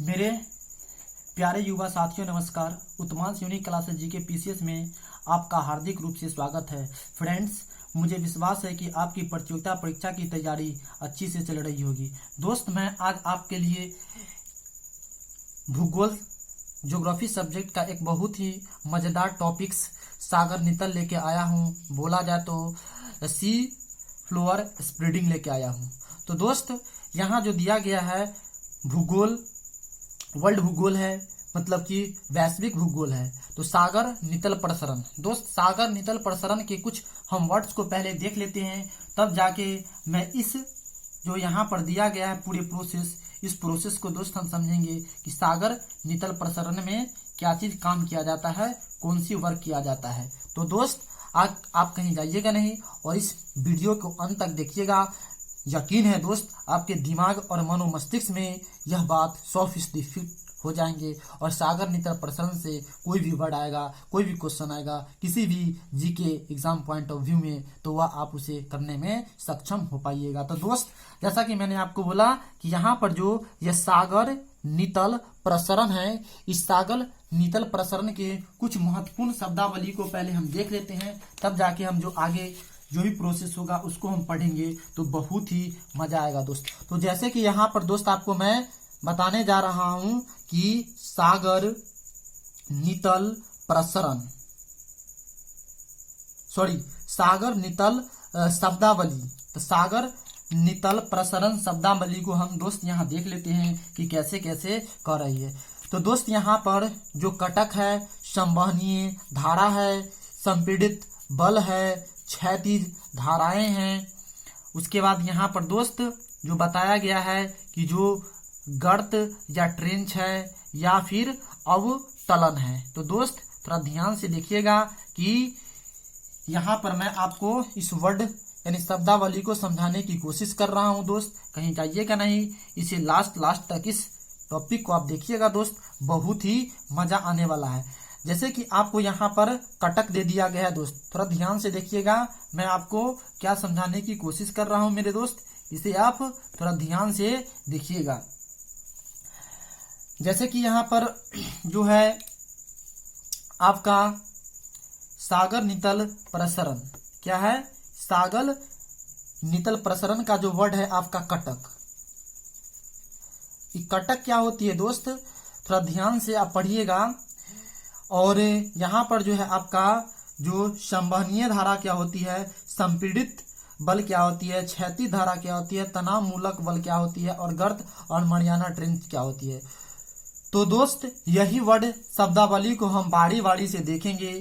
मेरे प्यारे युवा साथियों नमस्कार। उत्तमांश यूनिक क्लासेस जीके पीसीएस में आपका हार्दिक रूप से स्वागत है। फ्रेंड्स, मुझे विश्वास है कि आपकी प्रतियोगिता परीक्षा की तैयारी अच्छी से चल रही होगी। दोस्त, मैं आज आपके लिए भूगोल ज्योग्राफी सब्जेक्ट का एक बहुत ही मज़ेदार टॉपिक्स सागर नितल लेके आया हूँ। बोला जाए तो सी फ्लोर स्प्रेडिंग लेके आया हूँ। तो दोस्त, यहाँ जो दिया गया है भूगोल, वर्ल्ड भूगोल है, मतलब कि वैश्विक भूगोल है। तो सागर नितल प्रसरण, दोस्त सागर नितल प्रसरण के कुछ हम वर्ड्स को पहले देख लेते हैं, तब जाके मैं इस जो यहाँ पर दिया गया है पूरे प्रोसेस, इस प्रोसेस को दोस्त हम समझेंगे कि सागर नितल प्रसरण में क्या चीज काम किया जाता है, कौन सी वर्क किया जाता है। तो दोस्त, आज आप कहीं जाइएगा नहीं और इस वीडियो को अंत तक देखिएगा। यकीन है दोस्त, आपके दिमाग और मनो मस्तिष्क में यह बात 100% फिट हो जाएंगे और सागर नितल प्रसरण से कोई भी वर्ड आएगा, कोई भी क्वेश्चन आएगा किसी भी GK exam point of view में, तो वह आप उसे करने में सक्षम हो पाइएगा। तो दोस्त, जैसा कि मैंने आपको बोला कि यहाँ पर जो यह सागर नितल प्रसरण है, इस सागर नितल प्रसरण के कुछ महत्वपूर्ण शब्दावली को पहले हम देख लेते हैं, तब जाके हम जो आगे जो भी प्रोसेस होगा उसको हम पढ़ेंगे तो बहुत ही मजा आएगा दोस्त। तो जैसे कि यहाँ पर दोस्त आपको मैं बताने जा रहा हूं कि सागर नितल प्रसरण, सागर नितल शब्दावली। तो सागर नितल प्रसरण शब्दावली को हम दोस्त यहाँ देख लेते हैं कि कैसे कैसे कर रही है। तो दोस्त, यहाँ पर जो कटक है, संवहनीय धारा है, संपीड़ित बल है, क्षैतिज धाराएं हैं। उसके बाद यहाँ पर दोस्त जो बताया गया है कि जो गर्त या ट्रेंच है या फिर अवतलन है। तो दोस्त थोड़ा ध्यान से देखिएगा कि यहाँ पर मैं आपको इस वर्ड यानी शब्दावली को समझाने की कोशिश कर रहा हूँ दोस्त, कहीं जाइएगा नहीं, इसे लास्ट तक इस टॉपिक को आप देखिएगा दोस्त, बहुत ही मजा आने वाला है। जैसे कि आपको यहाँ पर कटक दे दिया गया है दोस्त, थोड़ा ध्यान से देखिएगा, मैं आपको क्या समझाने की कोशिश कर रहा हूँ मेरे दोस्त, इसे आप थोड़ा ध्यान से देखिएगा। जैसे कि यहाँ पर जो है आपका सागर नितल प्रसरण, क्या है, सागर नितल प्रसरण का जो वर्ड है आपका कटक। ये कटक क्या होती है दोस्त, थोड़ा ध्यान से आप पढ़िएगा। और यहाँ पर जो है आपका जो संवहनीय धारा क्या होती है, संपीड़ित बल क्या होती है, क्षैतिज धारा क्या होती है, तनाव मूलक बल क्या होती है, और गर्त और मरियाना ट्रेंच क्या होती है। तो दोस्त, यही वर्ड शब्दावली को हम बारी बारी से देखेंगे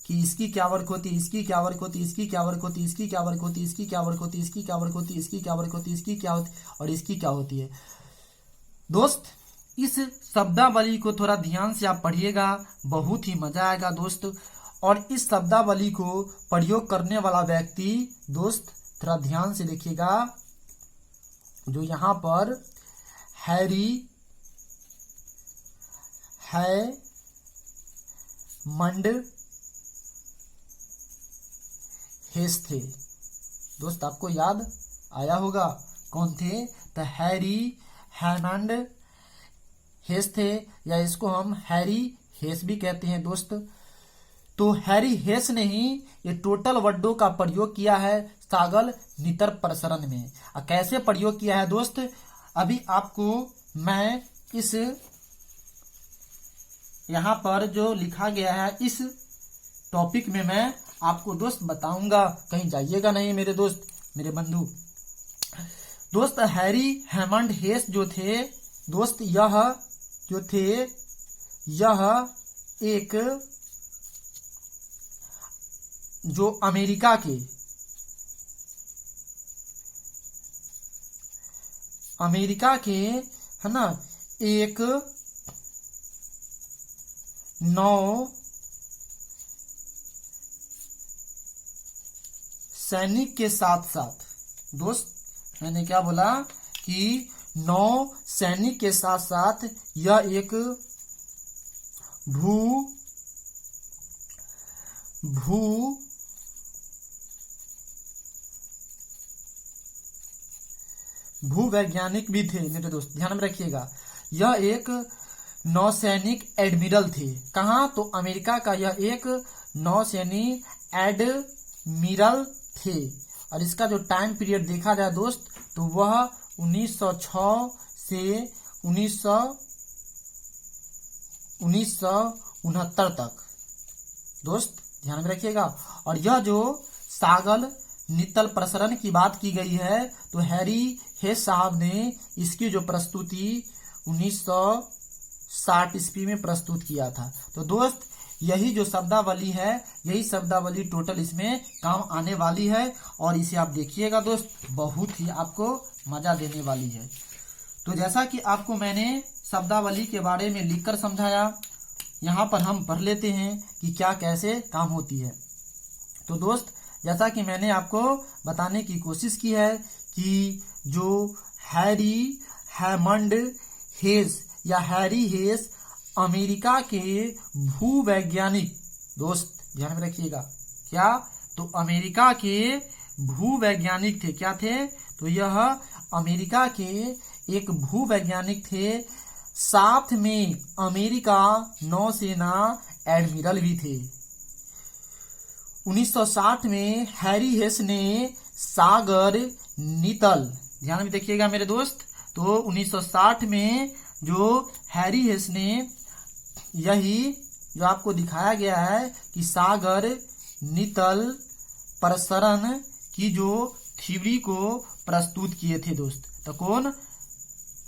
कि इसकी क्या वर्क होती है, इसकी क्या वर्क होती है, इसकी क्या वर्क होती है, इसकी क्या वर्क होती है, इसकी क्या वर्क होती है, इसकी क्या वर्क होती है, इसकी क्या वर्क होती है, इसकी क्या होती है और इसकी क्या होती है। दोस्त, इस शब्दावली को थोड़ा ध्यान से आप पढ़िएगा, बहुत ही मजा आएगा दोस्त। और इस शब्दावली को प्रयोग करने वाला व्यक्ति दोस्त थोड़ा ध्यान से देखिएगा, जो यहाँ पर हैमंड हेस थे। दोस्त, आपको याद आया होगा कौन थे, तो हैमंड हेस थे, या इसको हम हैरी हेस भी कहते हैं दोस्त। तो हैरी हेस ने ही ये टोटल वर्डों का प्रयोग किया है सागर नितल प्रसरण में। कैसे प्रयोग किया है दोस्त, अभी आपको मैं इस यहाँ पर जो लिखा गया है इस टॉपिक में मैं आपको दोस्त बताऊंगा, कहीं जाइएगा नहीं मेरे दोस्त, मेरे बंधु। दोस्त, हैरी हैमंड हेस जो थे दोस्त, यह एक जो अमेरिका के है ना, एक नौ सैनिक के साथ साथ, दोस्त मैंने क्या बोला कि 9 सैनिक के साथ साथ यह एक भूवैज्ञानिक भी थे मेरे दोस्त, ध्यान में रखिएगा। यह एक नौसैनिक एडमिरल थे। कहाँ? तो अमेरिका का यह एक नौसैनिक एडमिरल थे। और इसका जो टाइम पीरियड देखा जाए दोस्त तो वह 1906 से 1969 तक दोस्त ध्यान में रखिएगा। और यह जो सागर नित्तल प्रसरण की बात की गई है तो हैरी हेस साहब ने इसकी जो प्रस्तुति 1960 ईस्वी में प्रस्तुत किया था। तो दोस्त यही जो शब्दावली है, यही शब्दावली टोटल इसमें काम आने वाली है और इसे आप देखिएगा दोस्त, बहुत ही आपको मजा देने वाली है। तो जैसा कि आपको मैंने शब्दावली के बारे में लिखकर समझाया, यहाँ पर हम पढ़ लेते हैं कि क्या कैसे काम होती है। तो दोस्त जैसा कि मैंने आपको बताने की कोशिश की है कि जो हैरी हैमंड हेस या हैरी हेस अमेरिका के भूवैज्ञानिक, दोस्त ध्यान में रखिएगा, क्या? तो अमेरिका के भूवैज्ञानिक थे। क्या थे? तो यह अमेरिका के एक भूवैज्ञानिक थे, साथ में अमेरिका नौसेना एडमिरल भी थे। 1960 में हैरी हेस ने सागर नित्तल, ध्यान में देखिएगा मेरे दोस्त, तो 1960 में जो हैरी हेस ने यही जो आपको दिखाया गया है कि सागर नित्तल प्रसरण की जो थ्योरी को प्रस्तुत किए थे दोस्त। तो कौन?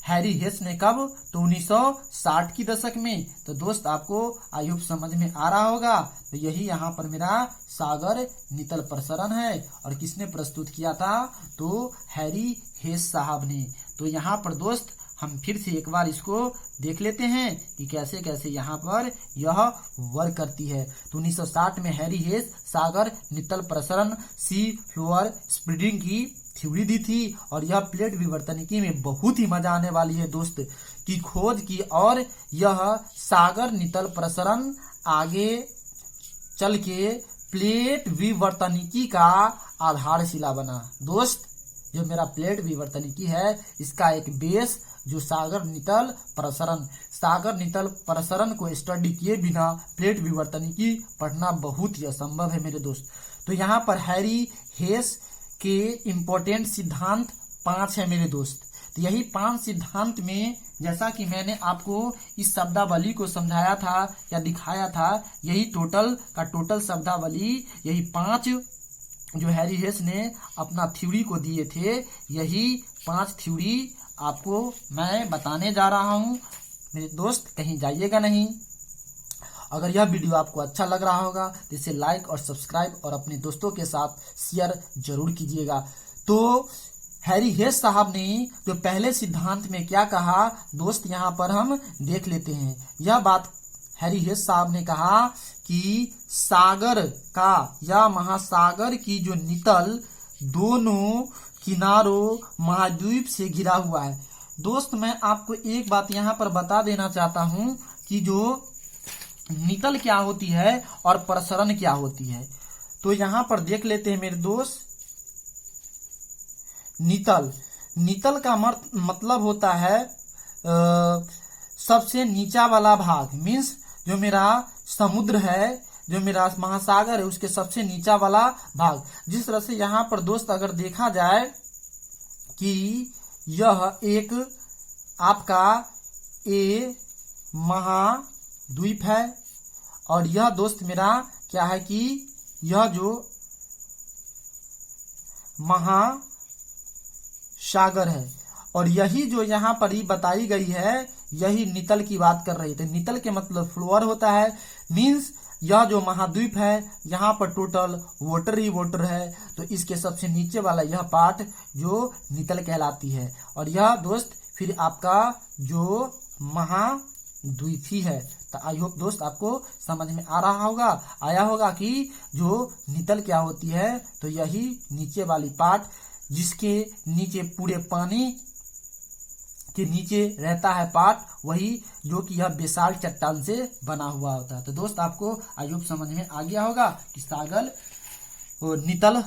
हैरी हेस ने। कब? तो 1960 की दशक में। तो दोस्त आपको आई होप समझ में आ रहा होगा। तो यही यहाँ पर मेरा सागर नित्तल प्रसरण है और किसने प्रस्तुत किया था? तो हैरी हेस साहब ने। तो यहाँ पर दोस्त हम फिर से एक बार इसको देख लेते हैं कि कैसे कैसे यहाँ पर यह वर्क करती है। तो 1960 में हैरी हेस सागर नित्तल प्रसरण सी फ्लोअर स्प्रेडिंग की थ्योरी दी थी और यह प्लेट विवर्तनिकी में बहुत ही मजा आने वाली है दोस्त की खोज की और यह सागर नित्तल प्रसरण आगे चल के प्लेट विवर्तनिकी का आधारशिला बना। दोस्त जो मेरा प्लेट विवर्तनिकी है इसका एक बेस जो सागर नित्तल प्रसरण को स्टडी किए बिना प्लेट विवर्तनिकी पढ़ना बहुत ही असंभव है मेरे दोस्त। तो यहाँ पर हैरी हेस के इम्पोर्टेंट सिद्धांत 5 है मेरे दोस्त। तो यही 5 सिद्धांत में जैसा कि मैंने आपको इस शब्दावली को समझाया था या दिखाया था, यही टोटल शब्दावली, यही 5 जो हैरी हेस ने अपना थ्योरी को दिए थे, यही 5 थ्योरी आपको मैं बताने जा रहा हूं मेरे दोस्त, कहीं जाइएगा नहीं। अगर यह वीडियो आपको अच्छा लग रहा होगा तो इसे लाइक और सब्सक्राइब और अपने दोस्तों के साथ शेयर जरूर कीजिएगा। तो हैरी हेस साहब ने जो पहले सिद्धांत में क्या कहा दोस्त, यहाँ पर हम देख लेते हैं। यह बात हैरी हेस साहब ने कहा कि सागर का या महासागर की जो नित्तल दोनों किनारों महाद्वीप से घिरा हुआ है। दोस्त मैं आपको एक बात यहाँ पर बता देना चाहता हूँ कि जो नित्तल क्या होती है और प्रसरण क्या होती है। तो यहाँ पर देख लेते हैं मेरे दोस्त, नित्तल का मतलब होता है सबसे नीचा वाला भाग, मीन्स जो मेरा समुद्र है, जो मेरा महासागर है उसके सबसे नीचा वाला भाग। जिस तरह से यहाँ पर दोस्त अगर देखा जाए कि यह एक आपका ए महाद्वीप है और यह दोस्त मेरा क्या है कि यह जो महासागर है और यही जो यहाँ पर ही बताई गई है यही नित्तल की बात कर रही थी। नित्तल के मतलब फ्लोअर होता है, मीन्स यह जो महाद्वीप है यहाँ पर टोटल वाटर ही वाटर है, तो इसके सबसे नीचे वाला यह पार्ट जो नित्तल कहलाती है और यह दोस्त फिर आपका जो महाद्वीप ही है। तो आई होप दोस्त आपको समझ में आया होगा कि जो नित्तल क्या होती है। तो यही नीचे वाली पार्ट जिसके नीचे पूरे पानी के नीचे रहता है पार्ट, वही जो कि यह बेसाल्ट चट्टान से बना हुआ होता है। तो दोस्त आपको आई होप समझ में आ गया होगा कि सागर नितल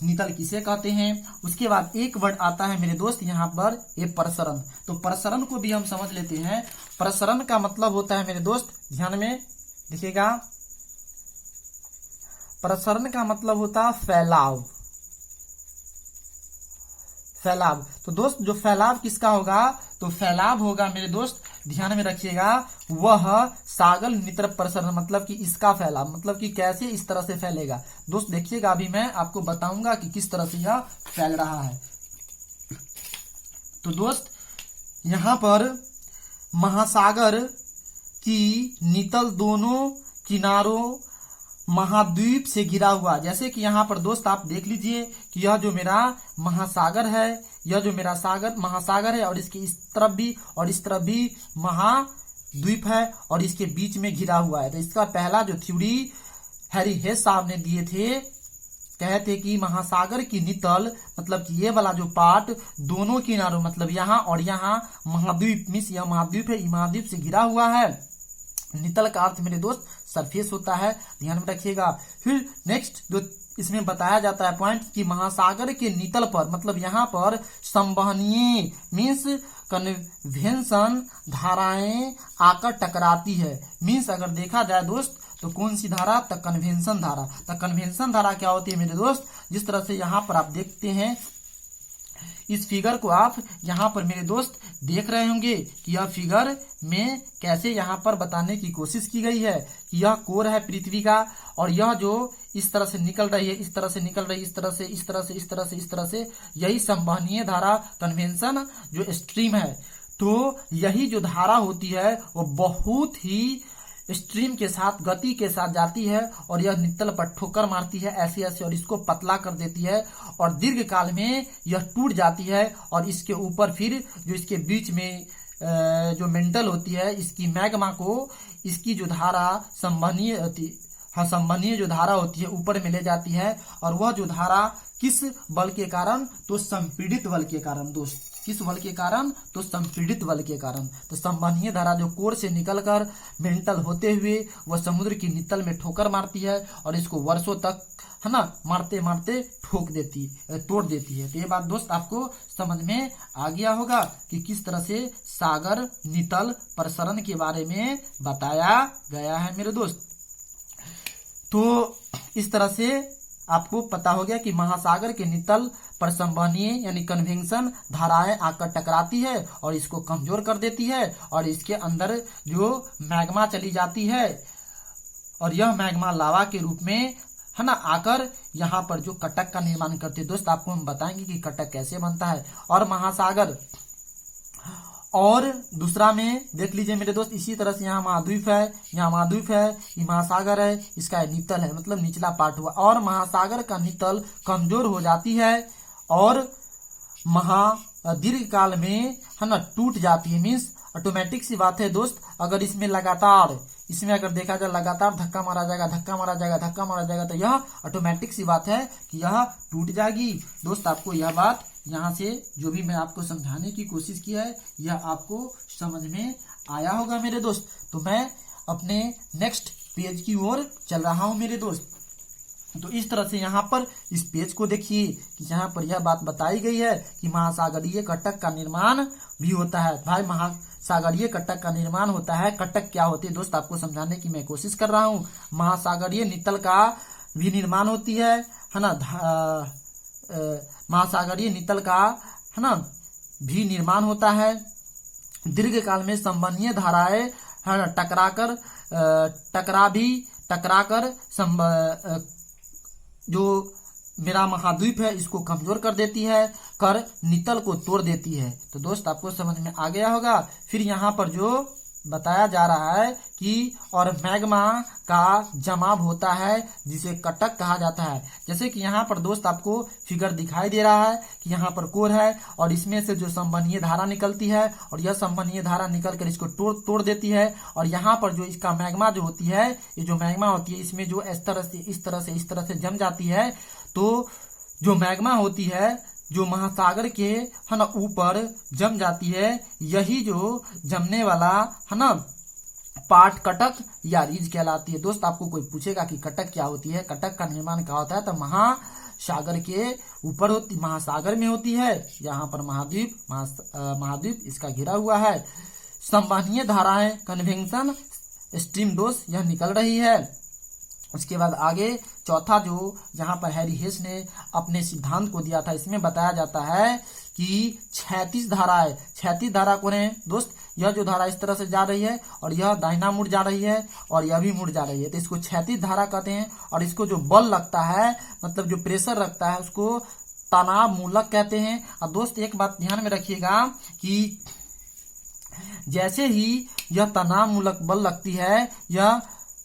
नितल किसे कहते हैं। उसके बाद एक वर्ड आता है मेरे दोस्त यहाँ पर ये प्रसरण। तो प्रसरण को भी हम समझ लेते हैं। प्रसरण का मतलब होता है मेरे दोस्त, ध्यान में देखिएगा, प्रसरण का मतलब होता है फैलाव। फैलाव, तो दोस्त जो फैलाव किसका होगा, तो फैलाव होगा मेरे दोस्त, ध्यान में रखिएगा, वह सागर नितर प्रसरण, मतलब कि इसका फैलाव, मतलब कि कैसे इस तरह से फैलेगा। दोस्त देखिएगा, अभी मैं आपको बताऊंगा कि किस तरह से यह फैल रहा है। तो दोस्त यहाँ पर महासागर की नितल दोनों किनारों महाद्वीप से घिरा हुआ, जैसे कि यहाँ पर दोस्त आप देख लीजिए कि यह जो मेरा महासागर है, यह जो मेरा महासागर है, और इसके इस तरफ भी और इस तरफ भी महाद्वीप है और इसके बीच में घिरा हुआ है। तो इसका पहला जो थ्योरी हैरी हेस साहब ने दिए थे, कहते कि महासागर की नितल, मतलब कि ये वाला जो पार्ट दोनों किनारों, मतलब यहाँ और यहाँ महाद्वीप, मीन्स यह महाद्वीप है, महाद्वीप से घिरा हुआ है। नितल का अर्थ मेरे दोस्त सरफेस होता है, ध्यान में रखिएगा। फिर नेक्स्ट जो इसमें बताया जाता है पॉइंट कि महासागर के नितल पर, मतलब यहाँ पर संवहनीय मीन्स कन्वेंशन धाराएं आकर टकराती है। मीन्स अगर देखा जाए दोस्त तो कौन सी धारा, तो कन्वेंशन धारा। तो कन्वेंशन धारा क्या होती है मेरे दोस्त, जिस तरह से यहाँ पर आप देखते हैं, इस फिगर को आप यहाँ पर मेरे दोस्त देख रहे होंगे कि यह फिगर में कैसे यहाँ पर बताने की कोशिश की गई है कि यह कोर है पृथ्वी का, और यह जो इस तरह से निकल रही है, इस तरह से निकल रही है, इस तरह से, इस तरह से, इस तरह से, इस तरह से, यही संवहनीय धारा कन्वेंशन जो स्ट्रीम है। तो यही जो धारा होती है वो बहुत ही स्ट्रीम के साथ, गति के साथ जाती है और यह नितल पर ठोकर मारती है ऐसे ऐसे, और इसको पतला कर देती है और दीर्घ काल में यह टूट जाती है। और इसके ऊपर फिर जो इसके बीच में जो मेंटल होती है, इसकी मैग्मा को, इसकी जो धारा संवहनीय जो धारा होती है ऊपर में ले जाती है। और वह जो धारा किस बल के कारण, तो संपीड़ित बल के कारण दोस्त, किस बल के कारण, तो संपीड़ित बल के कारण। तो संवहनीय धारा जो कोर से निकलकर मेंटल होते हुए वह समुद्र की नितल में ठोकर मारती है और इसको वर्षों तक, है ना, मारते मारते तोड़ देती है। तो ये बात दोस्त आपको समझ में आ गया होगा कि किस तरह से सागर नितल प्रसरण के बारे में बताया गया है मेरे दोस्त। तो इस तरह से आपको पता हो गया कि महासागर के नितल पर संवहनीय यानी कन्वेंशन धाराएं आकर टकराती है और इसको कमजोर कर देती है, और इसके अंदर जो मैग्मा चली जाती है और यह मैग्मा लावा के रूप में, है ना, आकर यहाँ पर जो कटक का निर्माण करती है। दोस्त आपको हम बताएंगे कि कटक कैसे बनता है। और महासागर, और दूसरा में देख लीजिए मेरे दोस्त, इसी तरह से यहाँ महाद्वीप है, यहाँ महाद्वीप है, ये महासागर है, इसका नितल है, मतलब निचला पार्ट हुआ। और महासागर का नितल कमजोर हो जाती है और दीर्घ काल में, है ना, टूट जाती है। मीन्स ऑटोमेटिक सी बात है दोस्त, अगर इसमें लगातार, इसमें अगर देखा जाए लगातार धक्का मारा जाएगा, धक्का मारा जाएगा, धक्का मारा जाएगा, तो यह ऑटोमेटिक सी बात है कि यह टूट जाएगी। दोस्त आपको यह बात यहाँ से जो भी मैं आपको समझाने की कोशिश की है यह आपको समझ में आया होगा मेरे दोस्त। तो मैं अपने नेक्स्ट पेज की ओर चल रहा हूँ मेरे दोस्त। तो इस तरह से यहाँ पर इस पेज को देखिए कि यहाँ पर यह बात बताई गई है कि महासागरीय कटक का निर्माण भी होता है। भाई महासागरीय कटक का निर्माण होता है। कटक क्या होती है दोस्त आपको समझाने की मैं कोशिश कर रहा हूँ। महासागरीय नितल का भी निर्माण होती है ना, महासागरीय नितल का, है ना, भी निर्माण होता है। दीर्घ काल में संवहनीय धाराएं टकराकर जो मेरा महाद्वीप है इसको कमजोर कर देती है, कर नितल को तोड़ देती है। तो दोस्त आपको समझ में आ गया होगा। फिर यहाँ पर जो बताया जा रहा है कि और मैग्मा का जमाव होता है जिसे कटक कहा जाता है। जैसे कि यहाँ पर दोस्त आपको फिगर दिखाई दे रहा है कि यहाँ पर कोर है और इसमें से जो संवहनीय धारा निकलती है और यह संवहनीय धारा निकल कर इसको तोड़ देती है। और यहाँ पर जो इसका मैग्मा जो होती है, ये जो मैग्मा होती है इसमें जो इस तरह से जम जाती है। तो जो मैग्मा होती है जो महासागर के, है ना, ऊपर जम जाती है, यही जो जमने वाला, है ना, पाट कटक या रीज कहलाती है। दोस्त आपको कोई पूछेगा कि कटक क्या होती है, कटक का निर्माण कहाँ होता है, तो महासागर के ऊपर होती, महासागर में होती है। यहाँ पर महाद्वीप इसका घिरा हुआ है। संवहनीय धाराएं कन्वेंशन स्ट्रीम डोज यह निकल रही है। उसके बाद आगे चौथा जो यहाँ पर हैरी हेस ने अपने सिद्धांत को दिया था, इसमें बताया जाता है कि 36 धाराएं, 36 धारा कौन है दोस्त, यह जो धारा इस तरह से जा रही है और यह दाहिना मुड़ जा रही है और यह भी मुड़ जा रही है, तो इसको 36 धारा कहते हैं। और इसको जो बल लगता है, मतलब जो प्रेशर रखता है, उसको तनाव मूलक कहते हैं। और दोस्त एक बात ध्यान में रखिएगा कि जैसे ही यह तनाव मूलक बल लगती है, यह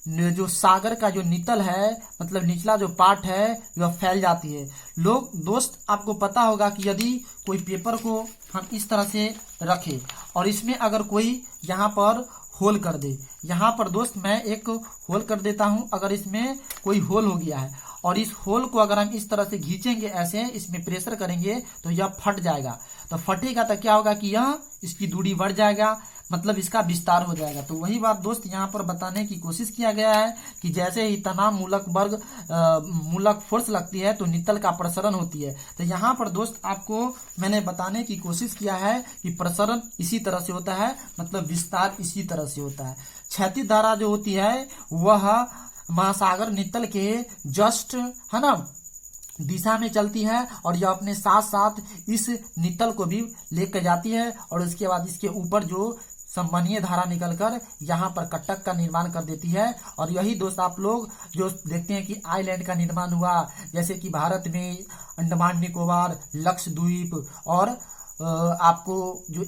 जो सागर का जो नितल है, मतलब निचला जो पार्ट है, वह फैल जाती है। दोस्त आपको पता होगा कि यदि कोई पेपर को हम इस तरह से रखें और इसमें अगर कोई यहाँ पर होल कर दे, यहाँ पर दोस्त मैं एक होल कर देता हूँ, अगर इसमें कोई होल हो गया है और इस होल को अगर हम इस तरह से खींचेंगे, ऐसे इसमें प्रेशर करेंगे तो यह फट जाएगा। तो फटेगा तो क्या होगा कि यह इसकी दूरी बढ़ जाएगा, मतलब इसका विस्तार हो जाएगा। तो वही बात दोस्त यहाँ पर बताने की कोशिश किया गया है कि जैसे ही तनाव मूलक फोर्स लगती है तो नितल का प्रसरण होती है। तो यहाँ पर दोस्त आपको मैंने बताने की कोशिश किया है कि प्रसरण इसी तरह से होता है, मतलब विस्तार इसी तरह से होता है। क्षैतिज धारा जो होती है वह महासागर नितल के जस्ट है ना दिशा में चलती है और यह अपने साथ साथ इस नितल को भी लेकर जाती है और उसके बाद इसके ऊपर जो संवहनीय धारा निकलकर यहाँ पर कटक का निर्माण कर देती है। और यही दोस्त आप लोग जो देखते हैं कि आइलैंड का निर्माण हुआ, जैसे कि भारत में अंडमान निकोबार, लक्षद्वीप और आपको जो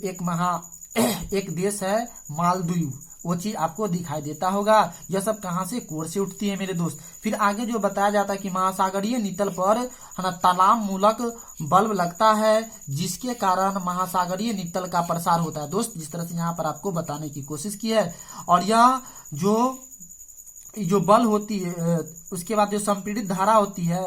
एक देश है मालदीव, वो चीज आपको दिखाई देता होगा। यह सब कहाँ से, कोर से उठती है मेरे दोस्त। फिर आगे जो बताया जाता है कि महासागरीय नितल पर है ना तनाव मूलक बल्ब लगता है, जिसके कारण महासागरीय नितल का प्रसार होता है। दोस्त जिस तरह से यहाँ पर आपको बताने की कोशिश की है, और यह जो बल होती है, उसके बाद जो संपीड़ित धारा होती है,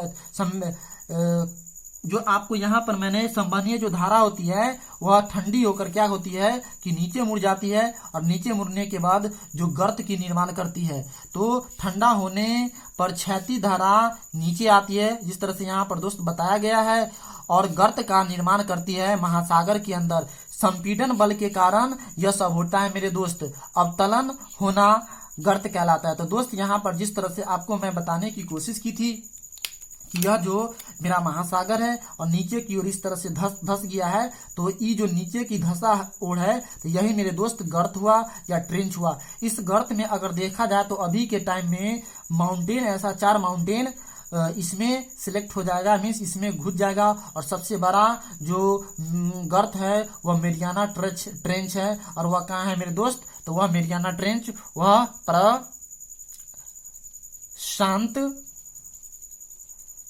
जो आपको यहाँ पर मैंने संवहनीय जो धारा होती है वह ठंडी होकर क्या होती है कि नीचे मुड़ जाती है और नीचे मुड़ने के बाद जो गर्त की निर्माण करती है। तो ठंडा होने पर क्षैतिज धारा नीचे आती है, जिस तरह से यहाँ पर दोस्त बताया गया है, और गर्त का निर्माण करती है महासागर के अंदर। संपीड़न बल के कारण यह सब होता है मेरे दोस्त। अवतलन होना गर्त कहलाता है। तो दोस्त यहाँ पर जिस तरह से आपको मैं बताने की कोशिश की थी कि यह जो मेरा महासागर है और नीचे की ओर इस तरह से धस गया है, तो ये जो नीचे की धसा ओर है, तो यही मेरे दोस्त गर्त हुआ या ट्रेंच हुआ। इस गर्त में अगर देखा जाए तो अभी के टाइम में माउंटेन, ऐसा 4 माउंटेन इसमें सिलेक्ट हो जाएगा, मीन्स इसमें घुस जाएगा। और सबसे बड़ा जो गर्त है वह मेरियाना ट्रेंच है। और वह कहाँ है मेरे दोस्त, तो वह मेरियाना ट्रेंच वह प्रशांत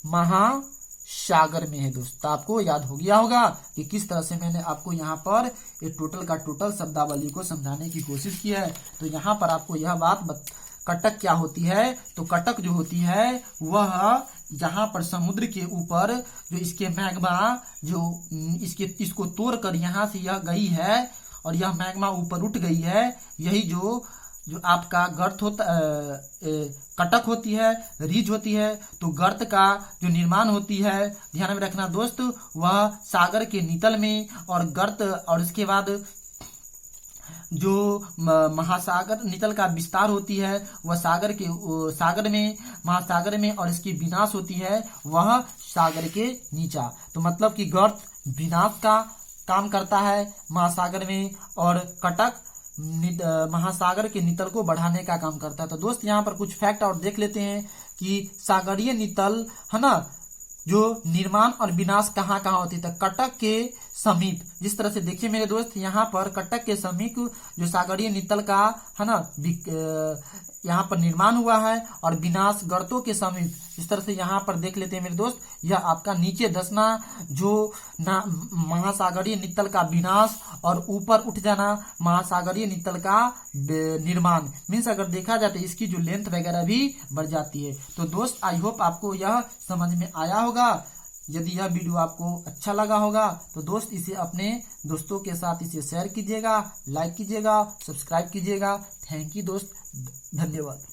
महासागर में है दोस्त। तो आपको याद हो गया होगा कि किस तरह से मैंने आपको यहाँ पर ये टोटल का टोटल शब्दावली को समझाने की कोशिश की है। तो यहाँ पर आपको यह बात कटक क्या होती है, तो कटक जो होती है वह यहाँ पर समुद्र के ऊपर जो इसके मैग्मा जो इसको तोड़ कर यहाँ से यह गई है और यह मैग्मा ऊपर उठ गई है, यही जो आपका गर्त होता कटक होती है, रीज होती है। तो गर्त का जो निर्माण होती है, ध्यान में रखना दोस्त, वह सागर के नितल में, और गर्त और इसके बाद जो महासागर नितल का विस्तार होती है वह सागर में, महासागर में, और इसकी विनाश होती है वह सागर के नीचा। तो मतलब कि गर्त विनाश का काम करता है महासागर में, और कटक महासागर के नितल को बढ़ाने का काम करता है। तो दोस्त यहाँ पर कुछ फैक्ट और देख लेते हैं कि सागरीय नितल है ना जो निर्माण और विनाश कहाँ कहाँ होती है। तो कटक के समीप, जिस तरह से देखिए मेरे दोस्त, यहाँ पर कटक के समीप जो सागरीय नितल का है ना यहाँ पर निर्माण हुआ है, और विनाश गर्तों के समीप, इस तरह से यहाँ पर देख लेते हैं मेरे दोस्त। यह आपका नीचे धंसना जो महासागरीय नितल का विनाश, और ऊपर उठ जाना महासागरीय नितल का निर्माण। मीन्स अगर देखा जाए तो इसकी जो लेंथ वगैरह भी बढ़ जाती है। तो दोस्त आई होप आपको यह समझ में आया होगा। यदि यह वीडियो आपको अच्छा लगा होगा तो दोस्त इसे अपने दोस्तों के साथ इसे शेयर कीजिएगा, लाइक कीजिएगा, सब्सक्राइब कीजिएगा। थैंक यू दोस्त, धन्यवाद।